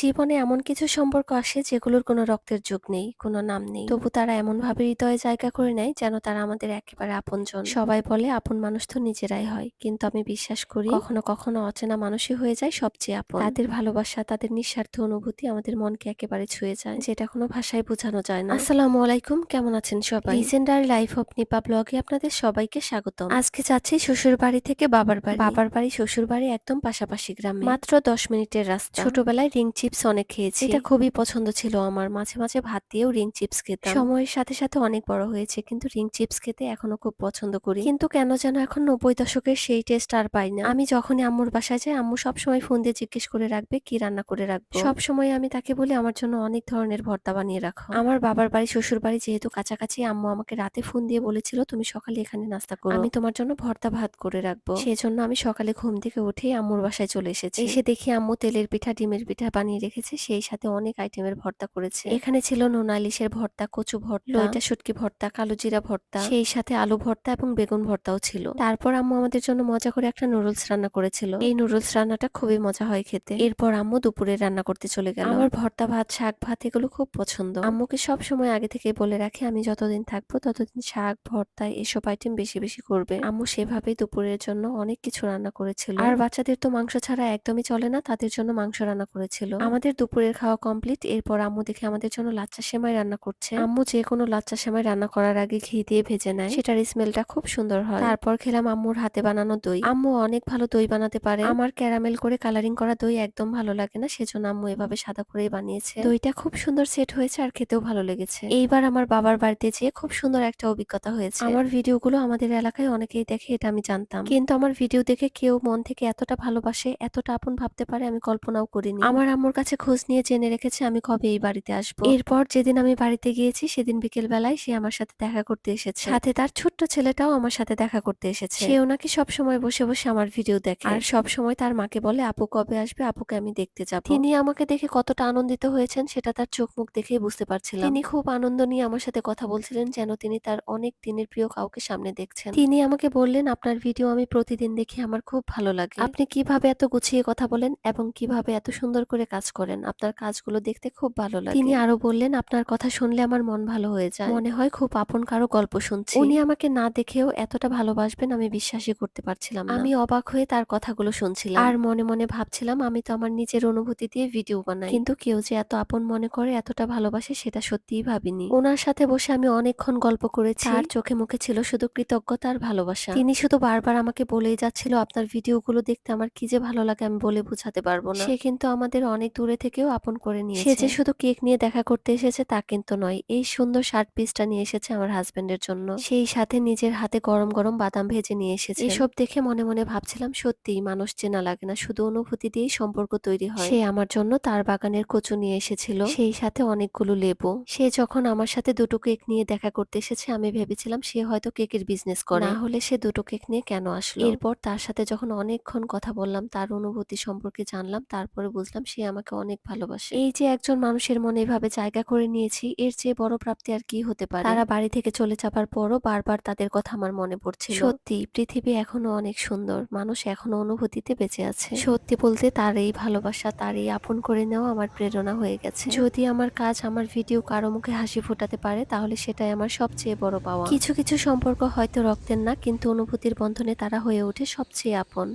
জীবনে এমন কিছু সম্পর্ক আসে যেগুলোর কোনো রক্তের যোগ নেই, কোনো নাম নেই। তবু তারা এমনভাবে হৃদয়ে জায়গা করে নেয় যেন তারা আমাদের একেবারে আপনজন। সবাই বলে আপন মানুষ তো নিজেরাই হয়, কিন্তু আমি বিশ্বাস করি কখনো কখনো অচেনা মানুষই হয়ে যায় সবচেয়ে আপন। তাদের ভালোবাসা, তাদের নিঃস্বার্থ অনুভূতি আমাদের মনকে একেবারে ছুঁয়ে যায়, যেটা কোনো ভাষায় বোঝানো যায় না। আসসালামু আলাইকুম, কেমন আছেন সবাই? লিজেন্ডার লাইফ অফ নিপা ব্লগে আপনাদের সবাইকে স্বাগতম। আজকে যাচ্ছি শ্বশুর বাড়ি থেকে বাবার বাড়ি। বাবার বাড়ি শ্বশুর বাড়ি একদম পাশাপাশি গ্রামে, মাত্র 10 মিনিটের রাস্তা। ছোটবেলায় রিং চিপস অনেক খেয়েছি, এটা খুবই পছন্দ ছিল আমার। মাঝে মাঝে ভাত দিয়েও রিং চিপস খেতাম। সময়ের সাথে সাথে অনেক বড় হয়েছে, কিন্তু রিং চিপস খেতে এখনো খুব পছন্দ করি। কিন্তু কেন যেন এখন 90 দশকের সেই টেস্ট আর পাই না। আমি যখনই আম্মুর বাসায় যাই, আম্মু সবসময় ফোন দিয়ে জিজ্ঞেস করে রাখবে কি রান্না করে রাখবো। সবসময় আমি তাকে বলি আমার জন্য অনেক ধরনের ভর্তা বানিয়ে রাখো। আমার বাবার বাড়ি শ্বশুর বাড়ি যেহেতু কাছাকাছি, আম্মু আমাকে রাতে ফোন দিয়ে বলেছিল তুমি সকালে এখানে নাস্তা করো, আমি তোমার জন্য ভর্তা ভাত করে রাখবো। সেজন্য আমি সকালে ঘুম থেকে উঠেই আম্মুর বাসায় চলে এসেছি। এসে দেখি আম্মু তেলের পিঠা, ডিমের পিঠা বানিয়ে রেখেছে, সেই সাথে অনেক আইটেমের ভর্তা করেছে। এখানে ছিল নোনা ইলিশের ভর্তা, কচু ভর্তা, লইটা শুটকি ভর্তা, কালো জিরা ভর্তা, সেই সাথে আলু ভর্তা এবং বেগুন ভর্তাও ছিল। তারপর আম্মু আমাদের জন্য মজা করে একটা নুডলস রান্না করেছিল। এই নুডলস রান্নাটা খুবই মজা হয় খেতে। এরপর আম্মু দুপুরে রান্না করতে চলে গেল। আমার ভর্তা ভাত, শাক ভাত এগুলো খুব পছন্দ। আম্মুকে সব সময় আগে থেকে বলে রাখি আমি যতদিন থাকবো ততদিন শাক ভর্তা এসব আইটেম বেশি বেশি করবে। আম্মু সেভাবেই দুপুরের জন্য অনেক কিছু রান্না করেছিল। আর বাচ্চাদের তো মাংস ছাড়া একদমই চলে না, তাদের জন্য মাংস রান্না করেছিল। আমাদের দুপুরের খাওয়া কমপ্লিট। এরপর আম্মু দেখে আমাদের জন্য লাচ্চা সেমাই রান্না করছে। আম্মু যে কোনো লাচ্চা সেমাই রান্না করার আগে ঘি দিয়ে ভেজে নেয়, সেটার স্মেলটা খুব সুন্দর হয়। তারপর খেলাম আম্মুর হাতে বানানো দই। আম্মু অনেক ভালো দই বানাতে পারে। আমার ক্যারামেল করে কালারিং করা দই একদম ভালো লাগে না, সেজন্য আম্মু এভাবে সাদা করেই বানিয়েছে। দইটা খুব সুন্দর সেট হয়েছে আর খেতেও ভালো লেগেছে। এইবার আমার বাবার বাড়িতে যেয়ে খুব সুন্দর একটা অভিজ্ঞতা হয়েছে। আমার ভিডিওগুলো আমাদের এলাকায় অনেকেই দেখে, এটা আমি জানতাম, কিন্তু আমার ভিডিও দেখে কেউ মন থেকে এতটা ভালোবাসে, এতটা আপন ভাবতে পারে আমি কল্পনাও করিনি। আমার আম্মুর কাছে খোঁজ নিয়ে জেনে রেখেছে আমি কবে এই বাড়িতে আসবো। এরপর যেদিন আমি বাড়িতে গিয়েছি সেদিন বিকেল বেলায় সে আমার সাথে দেখা করতে এসেছে, সাথে তার ছোট্ট ছেলেটাও আমার সাথে দেখা করতে এসেছে। সেও নাকি সব সময় বসে বসে আমার ভিডিও দেখে, আর সব সময় তার মাকে বলে আপু কবে আসবে, আপুকে আমি দেখতে যাব। তিনি আমাকে দেখে কতটা আনন্দিত হয়েছেন সেটা তার চোখ মুখ দেখেই বুঝতে পারছিলাম। তিনি খুব আনন্দ নিয়ে আমার সাথে কথা বলছিলেন, যেন তিনি তার অনেক দিনের প্রিয় কাউকে সামনে দেখছেন। তিনি আমাকে বললেন আপনার ভিডিও আমি প্রতিদিন দেখি, আমার খুব ভালো লাগে। আপনি কিভাবে এত গুছিয়ে কথা বলেন এবং কিভাবে এত সুন্দর করে কাজ করেন, আপনার কাজগুলো দেখতে খুব ভালো লাগে। তিনি আরো বললেন আপনার কথা শুনলে আমার মন ভালো হয়ে যায়, মনে হয় খুব আপন কারো গল্প শুনছি। উনি আমাকে না দেখেও এতটা ভালোবাসবেন আমি বিশ্বাসই করতে পারছিলাম না। আমি অবাক হয়ে তার কথাগুলো শুনছিলাম আর মনে মনে ভাবছিলাম আমি তো আমার নিজের অনুভূতি দিয়ে ভিডিও বানাই, কিন্তু কেউ যে এত আপন মনে করে, এতটা ভালোবাসে, সেটা সত্যিই ভাবিনি। ওনার সাথে বসে আমি অনেকক্ষণ গল্প করেছি, আর চোখে মুখে ছিল শুধু কৃতজ্ঞতা আর ভালোবাসা। তিনি শুধু বারবার আমাকে বলেই যাচ্ছিল আপনার ভিডিওগুলো দেখতে আমার কি যে ভালো লাগে আমি বলে বোঝাতে পারবো না। সে কিন্তু আমাদের অনেক দূরে থেকেও আপন করে নিয়েছে। সে যে শুধু কেক নিয়ে দেখা করতে এসেছে তা কিন্তু নয়, এই সুন্দর শার্ট পিসটা নিয়ে এসেছে আমার হাজবেন্ডের জন্য, সেই সাথে নিজের হাতে গরম গরম বাদাম ভেজে নিয়ে এসেছে। এসব দেখে মনে মনে ভাবছিলাম সত্যিই মানুষ চেনা লাগে না, শুধু অনুভূতি দিয়েই সম্পর্ক তৈরি হয়। সে আমার জন্য তার বাগানের কচু নিয়ে এসেছিল, সেই সাথে অনেকগুলো লেবু। সে যখন আমার সাথে দুটো কেক নিয়ে দেখা করতে এসেছে আমি ভেবেছিলাম সে হয়তো কেকের বিজনেস করে, না হলে সে দুটো কেক নিয়ে কেন আসলো। এরপর তার সাথে যখন অনেকক্ষণ কথা বললাম, তার অনুভূতি সম্পর্কে জানলাম, তারপরে বুঝলাম সে আমাকে অনেক ভালোবাসে। এই যে একজন মানুষের মনে এভাবে জায়গা করে নিয়েছি, এর চেয়ে বড় প্রাপ্তি আর কি হতে পারে। তারা বাড়ি থেকে চলে যাবার পরও বারবার তাদের কথা আমার মনে পড়ছিল। সত্যি পৃথিবী এখনো অনেক সুন্দর, মানুষ এখনো অনুভূতিতে বেঁচে আছে। সত্যি বলতে তার এই ভালোবাসা, তার এই আপন করে নেওয়া আমার প্রেরণা হয়ে গেছে। যদি আমার কাজ, আমার ভিডিও কারো মুখে হাসি ফোটাতে পারে, তাহলে সেটাই আমার সবচেয়ে বড় পাওয়া। কিছু কিছু সম্পর্ক হয়তো রক্তের না, কিন্তু অনুভূতির বন্ধনে তারা হয়ে ওঠে সবচেয়ে আপন।